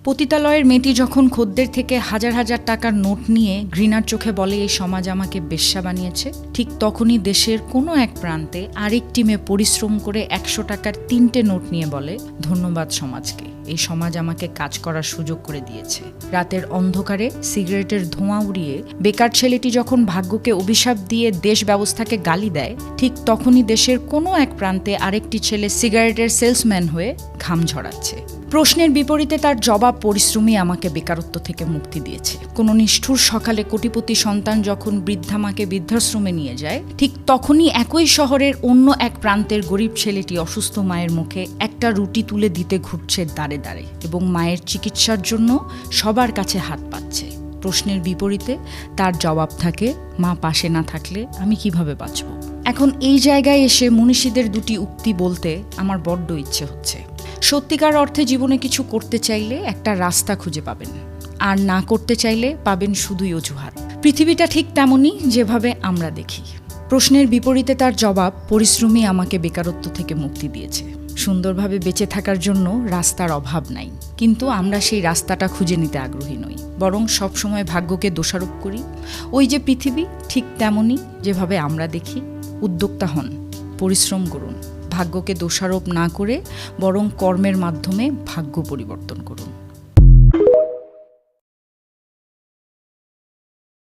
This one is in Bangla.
পতিতালয়ের মেয়েটি যখন খদ্দের থেকে হাজার হাজার টাকার নোট নিয়ে ঘৃণার চোখে বলে এই সমাজ আমাকে বেশ্যা বানিয়েছে, ঠিক তখনই দেশের কোনো এক প্রান্তে আরেকটি মেয়ে পরিশ্রম করে 100 টাকার 3টে নোট নিয়ে বলে ধন্যবাদ সমাজকে, এই সমাজ আমাকে কাজ করার সুযোগ করে দিয়েছে। রাতের অন্ধকারে সিগারেটের ধোঁয়া উড়িয়ে বেকার ছেলেটি যখন ভাগ্যকে অভিশাপ দিয়ে দেশ ব্যবস্থাকে গালি দেয়, ঠিক তখনই দেশের কোনো এক প্রান্তে আরেকটি ছেলে সিগারেটের সেলসম্যান হয়ে ঘাম ঝরাচ্ছে। প্রশ্নের বিপরীতে তার জবাব পরিশ্রমই আমাকে বেকারত্ব থেকে মুক্তি দিয়েছে। কোনো নিষ্ঠুর সকালে কোটিপতি সন্তান যখন বৃদ্ধা মাকে বৃদ্ধাশ্রমে নিয়ে যায়, ঠিক তখনই একই শহরের অন্য এক প্রান্তের গরিব ছেলেটি অসুস্থ মায়ের মুখে একটা রুটি তুলে দিতে ঘুরছে দাঁড়ে দাঁড়ে এবং মায়ের চিকিৎসার জন্য সবার কাছে হাত পাচ্ছে। প্রশ্নের বিপরীতে তার জবাব থাকে, মা পাশে না থাকলে আমি কিভাবে বাঁচব। এখন এই জায়গায় এসে মনীষীদের দুটি উক্তি বলতে আমার বড্ড ইচ্ছে হচ্ছে। সত্যিকার অর্থে জীবনে কিছু করতে চাইলে একটা রাস্তা খুঁজে পাবেন, আর না করতে চাইলে পাবেন শুধুই অজুহাত। পৃথিবীটা ঠিক তেমনই যেভাবে আমরা দেখি। প্রশ্নের বিপরীতে তার জবাব, পরিশ্রমই আমাকে বেকারত্ব থেকে মুক্তি দিয়েছে। সুন্দরভাবে বেঁচে থাকার জন্য রাস্তার অভাব নাই, কিন্তু আমরা সেই রাস্তাটা খুঁজে নিতে আগ্রহী নই, বরং সবসময় ভাগ্যকে দোষারোপ করি। ওই যে পৃথিবী ঠিক তেমনই যেভাবে আমরা দেখি। উদ্যোক্তা হন, পরিশ্রম করুন, ভাগ্যকে দোষারোপ না করে বরং কর্মের মাধ্যমে ভাগ্য পরিবর্তন করুন।